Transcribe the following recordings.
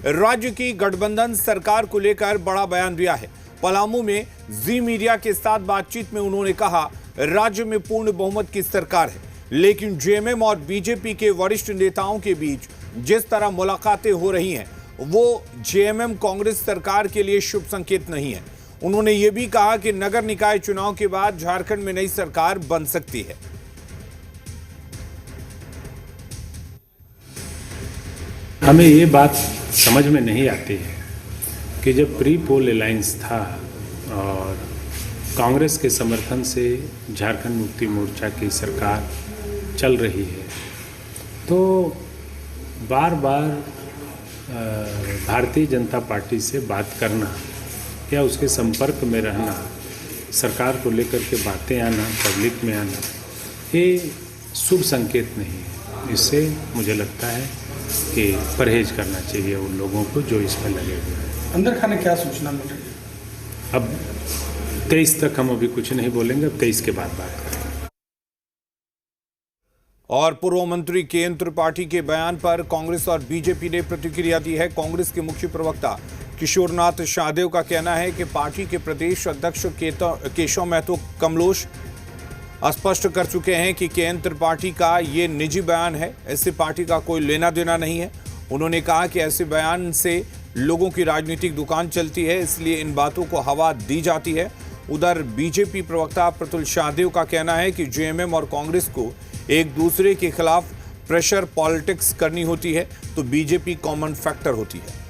राज्य की गठबंधन सरकार को लेकर बड़ा बयान दिया है। पलामू में जी मीडिया के साथ बातचीत में उन्होंने कहा, राज्य में पूर्ण बहुमत की सरकार है, लेकिन जेएमएम और बीजेपी के वरिष्ठ नेताओं के बीच जिस तरह मुलाकातें हो रही हैं, वो जेएमएम कांग्रेस सरकार के लिए शुभ संकेत नहीं है। उन्होंने ये भी कहा कि नगर निकाय चुनाव के बाद झारखंड में नई सरकार बन सकती है। हमें ये बात समझ में नहीं आती है कि जब प्री पोल अलायंस था और कांग्रेस के समर्थन से झारखंड मुक्ति मोर्चा की सरकार चल रही है, तो बार बार भारतीय जनता पार्टी से बात करना या उसके संपर्क में रहना, सरकार को लेकर के बातें आना, पब्लिक में आना, ये शुभ संकेत नहीं है। इससे मुझे लगता है कि परहेज करना चाहिए उन लोगों को जो इसमें लगे हुए हैं। अंदर खाने क्या सूचना मिल रही है? अब 23 तक हम अभी कुछ नहीं बोलेंगे, अब 23 के बाद बात करेंगे। और पूर्व मंत्री केएन त्रिपाठी के बयान पर कांग्रेस और बीजेपी ने प्रतिक्रिया दी है। कांग्रेस के मुख्य प्रवक्ता किशोरनाथ शाहदेव का कहना है कि पार्टी के प्रदेश अध्यक्ष केशव महतो कमलोच स्पष्ट कर चुके हैं कि केएन त्रिपाठी का ये निजी बयान है, ऐसे पार्टी का कोई लेना देना नहीं है। उन्होंने कहा कि ऐसे बयान से लोगों की राजनीतिक दुकान चलती है, इसलिए इन बातों को हवा दी जाती है। उधर बीजेपी प्रवक्ता प्रतुल शाहदेव का कहना है कि जेएमएम और कांग्रेस को एक दूसरे के खिलाफ प्रेशर पॉलिटिक्स करनी होती है तो बीजेपी कॉमन फैक्टर होती है।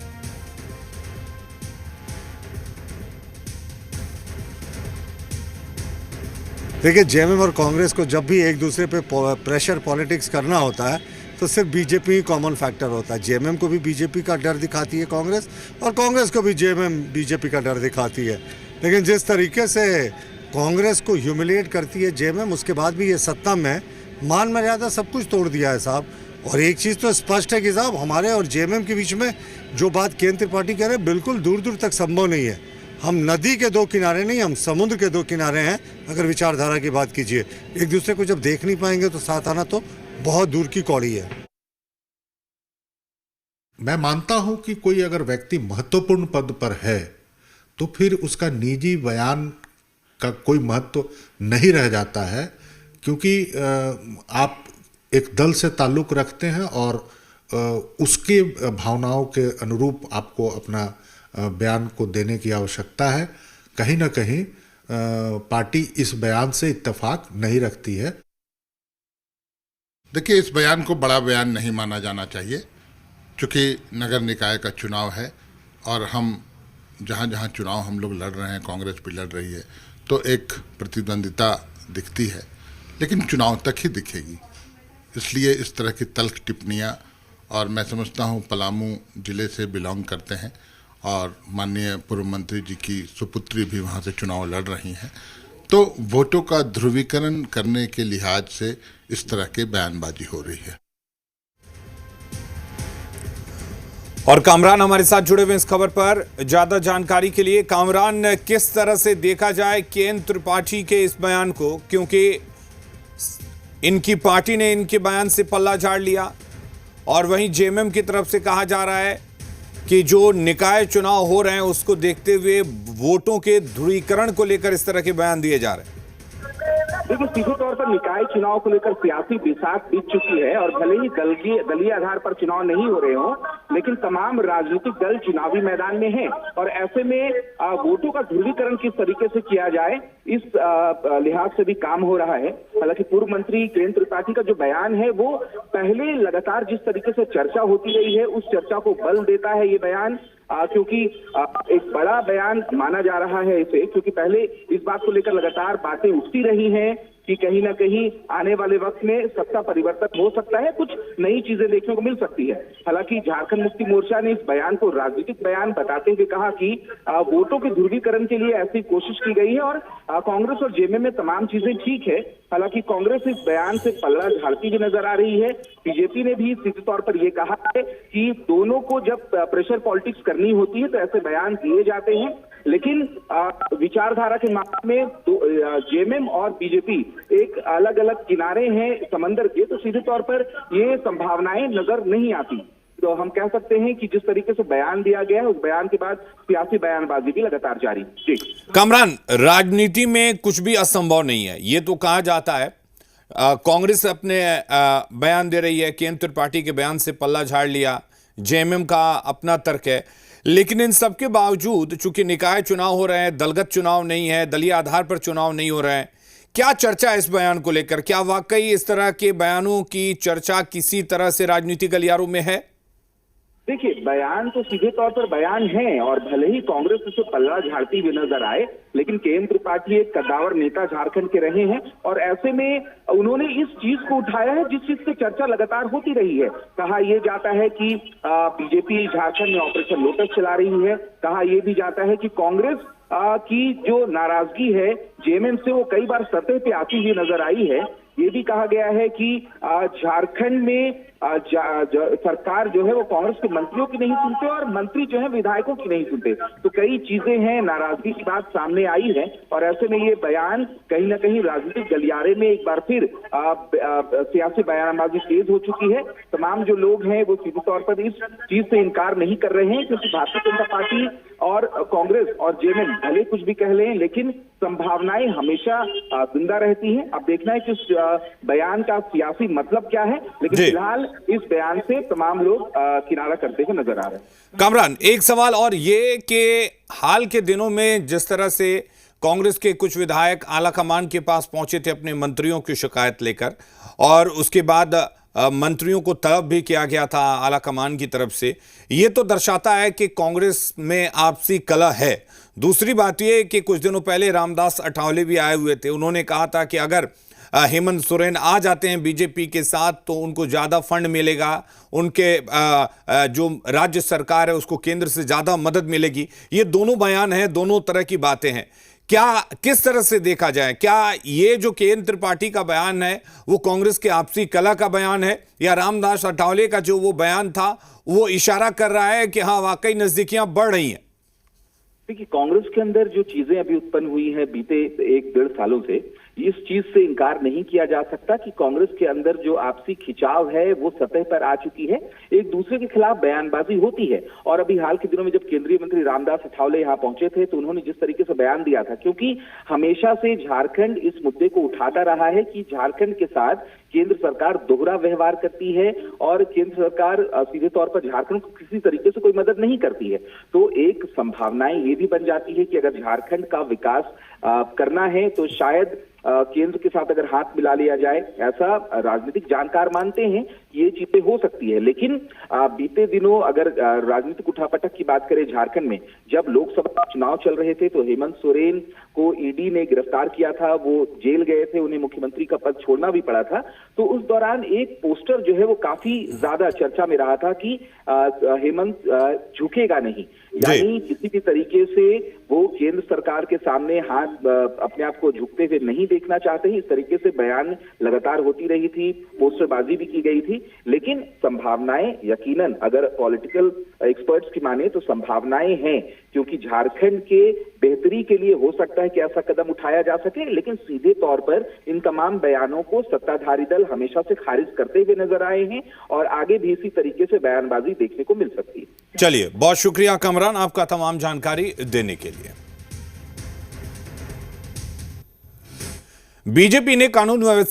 देखिए, जेएमएम और कांग्रेस को जब भी एक दूसरे पे प्रेशर पॉलिटिक्स करना होता है तो सिर्फ बीजेपी ही कॉमन फैक्टर होता है। जेएमएम को भी बीजेपी का डर दिखाती है कांग्रेस, और कांग्रेस को भी जेएमएम बीजेपी का डर दिखाती है। लेकिन जिस तरीके से कांग्रेस को ह्यूमिलिएट करती है जेएमएम, उसके बाद भी ये सत्ता में मान मर्यादा सब कुछ तोड़ दिया है साहब। और एक चीज़ तो स्पष्ट है कि साहब, हमारे और जेएमएम के बीच में जो बात केएन त्रिपाठी कह रहे हैं, बिल्कुल दूर दूर तक संभव नहीं है। हम नदी के दो किनारे नहीं, हम समुद्र के दो किनारे हैं। अगर विचारधारा की बात कीजिए, एक दूसरे को जब देख नहीं पाएंगे तो साथ आना तो बहुत दूर की कौड़ी है। मैं मानता हूं कि कोई अगर व्यक्ति महत्वपूर्ण पद पर है तो फिर उसका निजी बयान का कोई महत्व नहीं रह जाता है, क्योंकि आप एक दल से ताल्लुक रखते हैं और उसके भावनाओं के अनुरूप आपको अपना बयान को देने की आवश्यकता है। कहीं ना कहीं पार्टी इस बयान से इत्तेफाक नहीं रखती है। देखिए, इस बयान को बड़ा बयान नहीं माना जाना चाहिए, क्योंकि नगर निकाय का चुनाव है और हम जहाँ जहाँ चुनाव हम लोग लड़ रहे हैं, कांग्रेस भी लड़ रही है, तो एक प्रतिद्वंदिता दिखती है, लेकिन चुनाव तक ही दिखेगी। इसलिए इस तरह की तल्ख टिप्पणियाँ, और मैं समझता हूँ पलामू जिले से बिलोंग करते हैं और माननीय पूर्व मंत्री जी की सुपुत्री भी वहाँ से चुनाव लड़ रही हैं, तो वोटों का ध्रुवीकरण करने के लिहाज से इस तरह के बयानबाजी हो रही है। और कामरान हमारे साथ जुड़े हुए इस खबर पर ज्यादा जानकारी के लिए। कामरान, किस तरह से देखा जाए केएन त्रिपाठी के इस बयान को, क्योंकि इनकी पार्टी ने इनके बयान से पल्ला झाड़ लिया और वहीं जेएमएम की तरफ से कहा जा रहा है कि जो निकाय चुनाव हो रहे हैं उसको देखते हुए वोटों के ध्रुवीकरण को लेकर इस तरह के बयान दिए जा रहे हैं। देखिए, सीधे तौर पर निकाय चुनाव को लेकर सियासी बिसात बीत चुकी है और भले ही दलीय आधार पर चुनाव नहीं हो रहे हों, लेकिन तमाम राजनीतिक दल चुनावी मैदान में हैं और ऐसे में वोटों का ध्रुवीकरण किस तरीके से किया जाए, इस लिहाज से भी काम हो रहा है। हालांकि पूर्व मंत्री केएन त्रिपाठी का जो बयान है, वो पहले लगातार जिस तरीके से चर्चा होती रही है, उस चर्चा को बल देता है ये बयान, क्योंकि एक बड़ा बयान माना जा रहा है इसे, क्योंकि पहले इस बात को लेकर लगातार बातें उठती रही हैं कि कहीं ना कहीं आने वाले वक्त में सत्ता परिवर्तन हो सकता है, कुछ नई चीजें देखने को मिल सकती है। हालांकि झारखंड मुक्ति मोर्चा ने इस बयान को राजनीतिक बयान बताते हुए कहा कि वोटों के ध्रुवीकरण के लिए ऐसी कोशिश की गई है और कांग्रेस और जेएमएम में तमाम चीजें ठीक है। हालांकि कांग्रेस इस बयान से पल्ला झाड़ती हुई नजर आ रही है। बीजेपी ने भी सीधे तौर पर यह कहा है कि दोनों को जब प्रेशर पॉलिटिक्स करनी होती है तो ऐसे बयान दिए जाते हैं, लेकिन विचारधारा के मामले में जेएमएम और बीजेपी एक अलग अलग किनारे हैं समंदर के, तो सीधे तौर पर ये संभावनाएं नजर नहीं आती। तो हम कह सकते हैं कि जिस तरीके से बयान दिया गया है, उस बयान के बाद सियासी बयानबाजी भी लगातार जारी। जी कामरान, राजनीति में कुछ भी असंभव नहीं है, ये तो कहा जाता है। कांग्रेस अपने बयान दे रही है, केंद्र पार्टी के बयान से पल्ला झाड़ लिया, जेएमएम का अपना तर्क है, लेकिन इन सबके बावजूद चूंकि निकाय चुनाव हो रहे हैं, दलगत चुनाव नहीं है, दलीय आधार पर चुनाव नहीं हो रहे हैं, क्या चर्चा है इस बयान को लेकर? क्या वाकई इस तरह के बयानों की चर्चा किसी तरह से राजनीतिक गलियारों में है? देखिए, बयान तो सीधे तौर पर बयान है और भले ही कांग्रेस उसे पल्ला झाड़ती हुई नजर आए, लेकिन केंद्र पार्टी एक कद्दावर नेता झारखंड के रहे हैं और ऐसे में उन्होंने इस चीज को उठाया है जिस चीज से चर्चा लगातार होती रही है। कहा यह जाता है कि बीजेपी झारखंड में ऑपरेशन लोटस चला रही है, कहा यह भी जाता है कि कांग्रेस की जो नाराजगी है जेएमएम से वो कई बार सतह पे आती हुई नजर आई है। ये भी कहा गया है कि झारखंड में सरकार जो है वो कांग्रेस के मंत्रियों की नहीं सुनते और मंत्री जो है विधायकों की नहीं सुनते। तो कई चीजें हैं, नाराजगी की बात सामने आई है और ऐसे में ये बयान कहीं ना कहीं राजनीतिक गलियारे में एक बार फिर सियासी बयानबाजी तेज हो चुकी है। तमाम जो लोग हैं वो सीधे तौर पर इस चीज से इनकार नहीं कर रहे हैं, क्योंकि भारतीय जनता पार्टी और कांग्रेस और जेएमएम भले कुछ भी कह लें, लेकिन संभावनाएं हमेशा जिंदा रहती हैं। अब देखना है कि उस बयान का सियासी मतलब क्या है, लेकिन फिलहाल इस बयान से तमाम लोग किनारा करते हुए नजर आ रहे हैं। कामरान, एक सवाल और ये कि हाल के दिनों में जिस तरह से कांग्रेस के कुछ विधायक आला कमान के पास पहुंचे थे अपने मंत्रियों की शिकायत लेकर, और उसके बाद मंत्रियों को तलब भी किया गया था आला कमान की तरफ से, ये तो दर्शाता है कि कांग्रेस में आपसी कलह है। दूसरी बात ये कि कुछ दिनों पहले रामदास अठावले भी आए हुए थे, उन्होंने कहा था कि अगर हेमंत सोरेन आ जाते हैं बीजेपी के साथ तो उनको ज़्यादा फंड मिलेगा, उनके जो राज्य सरकार है उसको केंद्र से ज़्यादा मदद मिलेगी। ये दोनों बयान हैं, दोनों तरह की बातें हैं। क्या किस तरह से देखा जाए, क्या ये जो केंद्र पार्टी का बयान है वो कांग्रेस के आपसी कलह का बयान है, या रामदास अठावले का जो वो बयान था वो इशारा कर रहा है कि हाँ वाकई नजदीकियां बढ़ रही हैं? देखिए, कांग्रेस के अंदर जो चीजें अभी उत्पन्न हुई है बीते 1-1.5 सालों से, इस चीज से इनकार नहीं किया जा सकता कि कांग्रेस के अंदर जो आपसी खिंचाव है वो सतह पर आ चुकी है, एक दूसरे के खिलाफ बयानबाजी होती है। और अभी हाल के दिनों में जब केंद्रीय मंत्री रामदास अठावले यहाँ पहुंचे थे तो उन्होंने जिस तरीके से बयान दिया था, क्योंकि हमेशा से झारखंड इस मुद्दे को उठाता रहा है कि झारखंड के साथ केंद्र सरकार दोहरा व्यवहार करती है और केंद्र सरकार सीधे तौर पर झारखंड को किसी तरीके से कोई मदद नहीं करती है। तो एक संभावनाएं ये भी बन जाती है कि अगर झारखंड का विकास करना है तो शायद केंद्र के साथ अगर हाथ मिला लिया जाए, ऐसा राजनीतिक जानकार मानते हैं ये चीजें हो सकती है। लेकिन बीते दिनों अगर राजनीतिक उठापटक की बात करें झारखंड में, जब लोकसभा चुनाव चल रहे थे तो हेमंत सोरेन को ईडी ने गिरफ्तार किया था, वो जेल गए थे, उन्हें मुख्यमंत्री का पद छोड़ना भी पड़ा था। तो उस दौरान एक पोस्टर जो है वो काफी ज्यादा चर्चा में रहा था कि हेमंत झुकेगा नहीं, यानी किसी भी तरीके से वो केंद्र सरकार के सामने हाथ अपने आप को झुकते हुए नहीं देखना चाहते हैं। इस तरीके से बयान लगातार होती रही थी, पोस्टरबाजी भी की गई थी। लेकिन संभावनाएं यकीनन अगर पॉलिटिकल एक्सपर्ट्स की माने तो संभावनाएं हैं, क्योंकि झारखंड के बेहतरी के लिए हो सकता है कि ऐसा कदम उठाया जा सके, लेकिन सीधे तौर पर इन तमाम बयानों को सत्ताधारी दल हमेशा से खारिज करते हुए नजर आए हैं और आगे भी इसी तरीके से बयानबाजी देखने को मिल सकती है। चलिए, बहुत शुक्रिया कामरान आपका तमाम जानकारी देने के लिए। बीजेपी ने कानून व्यवस्था